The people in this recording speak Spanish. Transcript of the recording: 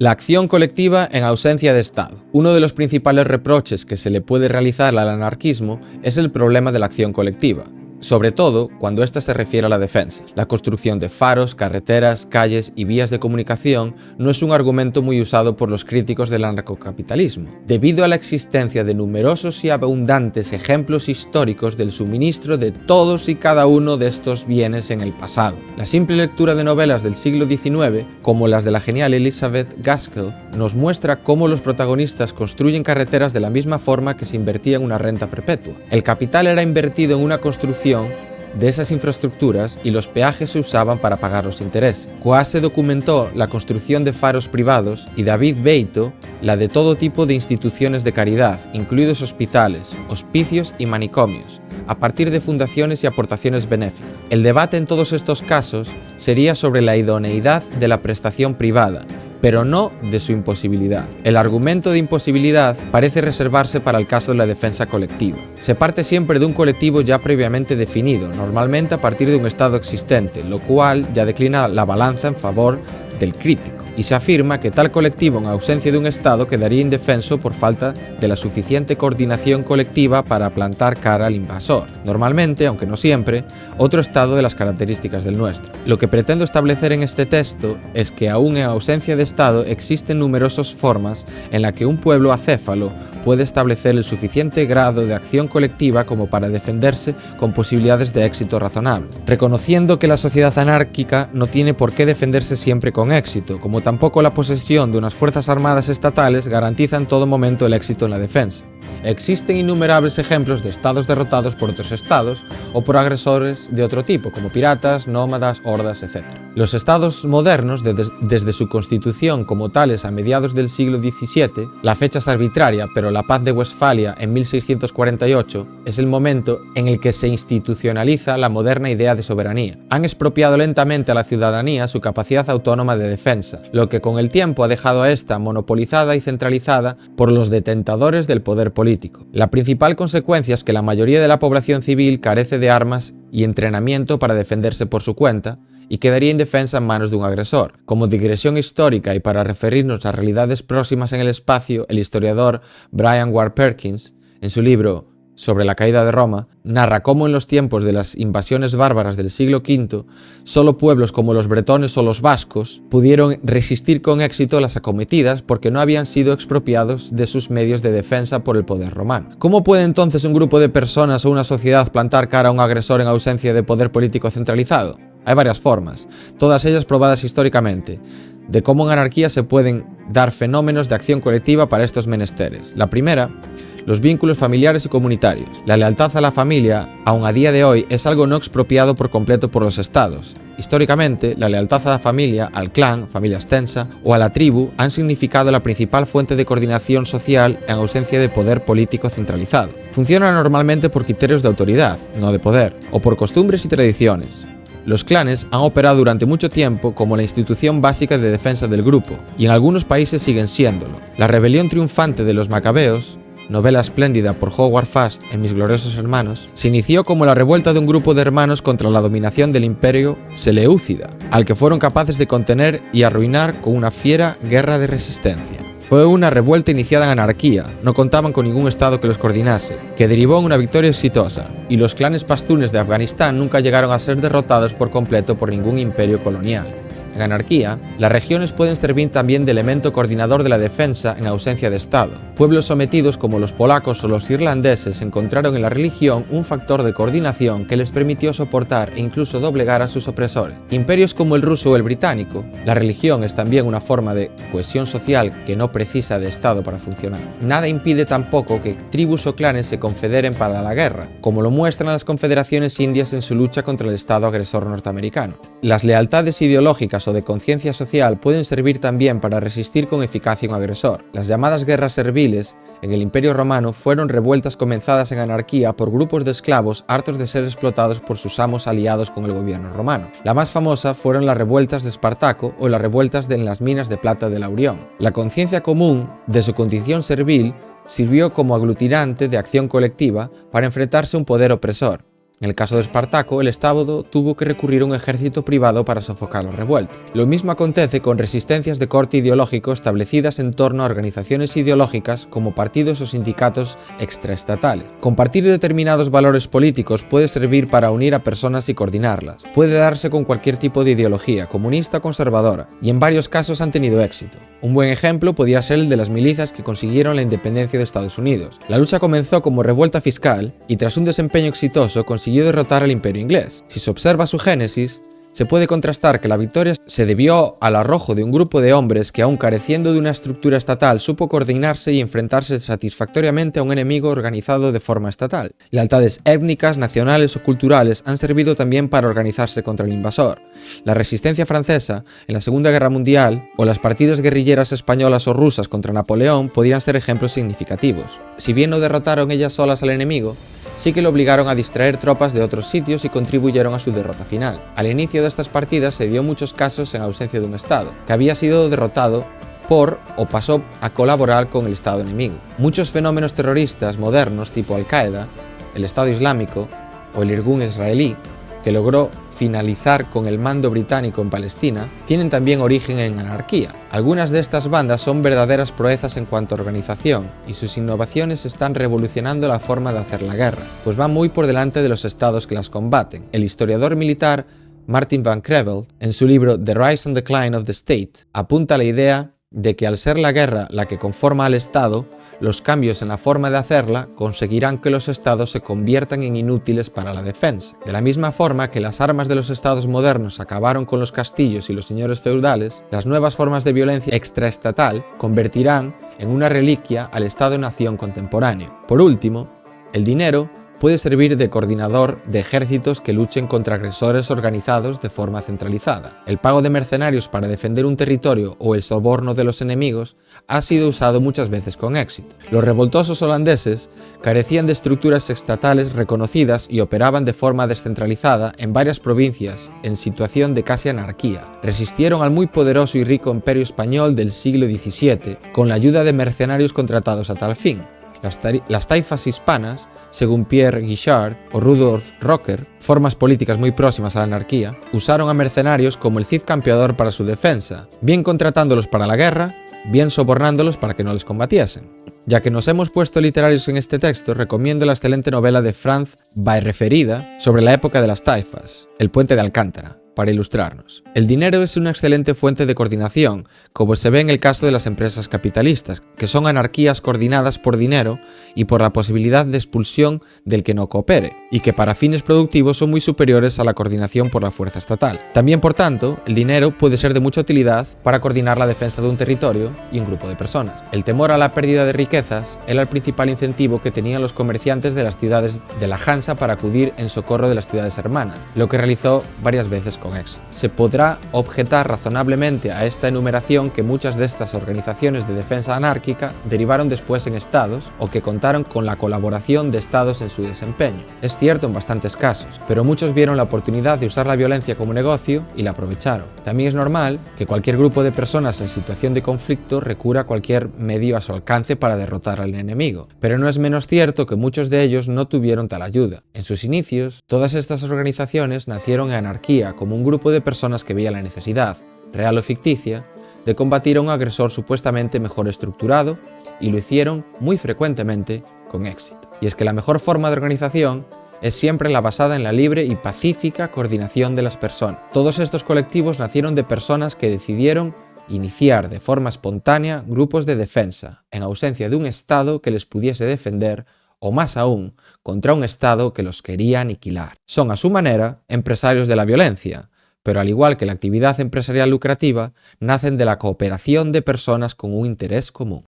La acción colectiva en ausencia de Estado. Uno de los principales reproches que se le puede realizar al anarquismo es el problema de la acción colectiva, sobre todo cuando ésta se refiere a la defensa. La construcción de faros, carreteras, calles y vías de comunicación no es un argumento muy usado por los críticos del anarcocapitalismo, debido a la existencia de numerosos y abundantes ejemplos históricos del suministro de todos y cada uno de estos bienes en el pasado. La simple lectura de novelas del siglo XIX, como las de la genial Elizabeth Gaskell, nos muestra cómo los protagonistas construyen carreteras de la misma forma que se invertía en una renta perpetua. El capital era invertido en una construcción de esas infraestructuras y los peajes se usaban para pagar los intereses. Coase documentó la construcción de faros privados y David Beito la de todo tipo de instituciones de caridad, incluidos hospitales, hospicios y manicomios, a partir de fundaciones y aportaciones benéficas. El debate en todos estos casos sería sobre la idoneidad de la prestación privada, pero no de su imposibilidad. El argumento de imposibilidad parece reservarse para el caso de la defensa colectiva. Se parte siempre de un colectivo ya previamente definido, normalmente a partir de un estado existente, lo cual ya declina la balanza en favor del crítico, y se afirma que tal colectivo en ausencia de un Estado quedaría indefenso por falta de la suficiente coordinación colectiva para plantar cara al invasor, normalmente, aunque no siempre, otro Estado de las características del nuestro. Lo que pretendo establecer en este texto es que aún en ausencia de Estado existen numerosas formas en las que un pueblo acéfalo puede establecer el suficiente grado de acción colectiva como para defenderse con posibilidades de éxito razonable, reconociendo que la sociedad anárquica no tiene por qué defenderse siempre con éxito, como tampoco la posesión de unas fuerzas armadas estatales garantiza en todo momento el éxito en la defensa. Existen innumerables ejemplos de estados derrotados por otros estados o por agresores de otro tipo, como piratas, nómadas, hordas, etc. Los estados modernos, desde su constitución como tales a mediados del siglo XVII, la fecha es arbitraria, pero la Paz de Westfalia en 1648 es el momento en el que se institucionaliza la moderna idea de soberanía. Han expropiado lentamente a la ciudadanía su capacidad autónoma de defensa, lo que con el tiempo ha dejado a esta monopolizada y centralizada por los detentadores del poder político. La principal consecuencia es que la mayoría de la población civil carece de armas y entrenamiento para defenderse por su cuenta y quedaría indefensa en manos de un agresor. Como digresión histórica y para referirnos a realidades próximas en el espacio, el historiador Brian Ward Perkins, en su libro sobre la caída de Roma, narra cómo en los tiempos de las invasiones bárbaras del siglo V, solo pueblos como los bretones o los vascos pudieron resistir con éxito las acometidas porque no habían sido expropiados de sus medios de defensa por el poder romano. ¿Cómo puede entonces un grupo de personas o una sociedad plantar cara a un agresor en ausencia de poder político centralizado? Hay varias formas, todas ellas probadas históricamente, de cómo en anarquía se pueden dar fenómenos de acción colectiva para estos menesteres. La primera, los vínculos familiares y comunitarios. La lealtad a la familia, aun a día de hoy, es algo no expropiado por completo por los estados. Históricamente, la lealtad a la familia, al clan, familia extensa, o a la tribu han significado la principal fuente de coordinación social en ausencia de poder político centralizado. Funciona normalmente por criterios de autoridad, no de poder, o por costumbres y tradiciones. Los clanes han operado durante mucho tiempo como la institución básica de defensa del grupo, y en algunos países siguen siéndolo. La rebelión triunfante de los macabeos, novela espléndida por Howard Fast en Mis gloriosos hermanos, se inició como la revuelta de un grupo de hermanos contra la dominación del imperio seleucida, al que fueron capaces de contener y arruinar con una fiera guerra de resistencia. Fue una revuelta iniciada en anarquía, no contaban con ningún estado que los coordinase, que derivó en una victoria exitosa, y los clanes pastunes de Afganistán nunca llegaron a ser derrotados por completo por ningún imperio colonial. En anarquía, las regiones pueden servir también de elemento coordinador de la defensa en ausencia de Estado. Pueblos sometidos como los polacos o los irlandeses encontraron en la religión un factor de coordinación que les permitió soportar e incluso doblegar a sus opresores. Imperios como el ruso o el británico, la religión es también una forma de cohesión social que no precisa de Estado para funcionar. Nada impide tampoco que tribus o clanes se confederen para la guerra, como lo muestran las confederaciones indias en su lucha contra el Estado agresor norteamericano. Las lealtades ideológicas o de conciencia social pueden servir también para resistir con eficacia a un agresor. Las llamadas guerras serviles en el Imperio Romano fueron revueltas comenzadas en anarquía por grupos de esclavos hartos de ser explotados por sus amos aliados con el gobierno romano. La más famosa fueron las revueltas de Espartaco o las revueltas en las minas de plata de Laurión. La conciencia común de su condición servil sirvió como aglutinante de acción colectiva para enfrentarse a un poder opresor. En el caso de Espartaco, el Estado tuvo que recurrir a un ejército privado para sofocar la revuelta. Lo mismo acontece con resistencias de corte ideológico establecidas en torno a organizaciones ideológicas como partidos o sindicatos extraestatales. Compartir determinados valores políticos puede servir para unir a personas y coordinarlas. Puede darse con cualquier tipo de ideología, comunista o conservadora, y en varios casos han tenido éxito. Un buen ejemplo podría ser el de las milicias que consiguieron la independencia de Estados Unidos. La lucha comenzó como revuelta fiscal y tras un desempeño exitoso consiguió derrotar al Imperio inglés. Si se observa su génesis, se puede contrastar que la victoria se debió al arrojo de un grupo de hombres que, aun careciendo de una estructura estatal, supo coordinarse y enfrentarse satisfactoriamente a un enemigo organizado de forma estatal. Lealtades étnicas, nacionales o culturales han servido también para organizarse contra el invasor. La resistencia francesa en la Segunda Guerra Mundial o las partidas guerrilleras españolas o rusas contra Napoleón podrían ser ejemplos significativos. Si bien no derrotaron ellas solas al enemigo, sí que lo obligaron a distraer tropas de otros sitios y contribuyeron a su derrota final. Al inicio de estas partidas se dio muchos casos en ausencia de un Estado, que había sido derrotado por o pasó a colaborar con el Estado enemigo. Muchos fenómenos terroristas modernos tipo Al-Qaeda, el Estado Islámico o el Irgún israelí, que logró finalizar con el mando británico en Palestina, tienen también origen en anarquía. Algunas de estas bandas son verdaderas proezas en cuanto a organización, y sus innovaciones están revolucionando la forma de hacer la guerra, pues van muy por delante de los estados que las combaten. El historiador militar Martin van Creveld, en su libro The Rise and Decline of the State, apunta a la idea de que al ser la guerra la que conforma al Estado, los cambios en la forma de hacerla conseguirán que los estados se conviertan en inútiles para la defensa. De la misma forma que las armas de los estados modernos acabaron con los castillos y los señores feudales, las nuevas formas de violencia extraestatal convertirán en una reliquia al Estado-nación contemporáneo. Por último, el dinero puede servir de coordinador de ejércitos que luchen contra agresores organizados de forma centralizada. El pago de mercenarios para defender un territorio o el soborno de los enemigos ha sido usado muchas veces con éxito. Los revoltosos holandeses carecían de estructuras estatales reconocidas y operaban de forma descentralizada en varias provincias en situación de casi anarquía. Resistieron al muy poderoso y rico imperio español del siglo XVII con la ayuda de mercenarios contratados a tal fin. Las taifas hispanas, según Pierre Guichard o Rudolf Rocker, formas políticas muy próximas a la anarquía, usaron a mercenarios como el Cid campeador para su defensa, bien contratándolos para la guerra, bien sobornándolos para que no les combatiesen. Ya que nos hemos puesto literarios en este texto, recomiendo la excelente novela de Franz Bierreferida sobre la época de las taifas, El puente de Alcántara, para ilustrarnos. El dinero es una excelente fuente de coordinación, como se ve en el caso de las empresas capitalistas, que son anarquías coordinadas por dinero y por la posibilidad de expulsión del que no coopere, y que para fines productivos son muy superiores a la coordinación por la fuerza estatal. También, por tanto, el dinero puede ser de mucha utilidad para coordinar la defensa de un territorio y un grupo de personas. El temor a la pérdida de riquezas era el principal incentivo que tenían los comerciantes de las ciudades de la Hansa para acudir en socorro de las ciudades hermanas, lo que realizó varias veces con éxito. Se podrá objetar razonablemente a esta enumeración que muchas de estas organizaciones de defensa anárquica derivaron después en estados o que contaron con la colaboración de estados en su desempeño. Es cierto en bastantes casos, pero muchos vieron la oportunidad de usar la violencia como negocio y la aprovecharon. También es normal que cualquier grupo de personas en situación de conflicto recurra a cualquier medio a su alcance para derrotar al enemigo, pero no es menos cierto que muchos de ellos no tuvieron tal ayuda. En sus inicios, todas estas organizaciones nacieron en anarquía como un grupo de personas que veía la necesidad, real o ficticia, de combatir a un agresor supuestamente mejor estructurado, y lo hicieron muy frecuentemente con éxito. Y es que la mejor forma de organización es siempre la basada en la libre y pacífica coordinación de las personas. Todos estos colectivos nacieron de personas que decidieron iniciar de forma espontánea grupos de defensa, en ausencia de un Estado que les pudiese defender, o más aún, contra un Estado que los quería aniquilar. Son a su manera empresarios de la violencia, pero al igual que la actividad empresarial lucrativa, nacen de la cooperación de personas con un interés común.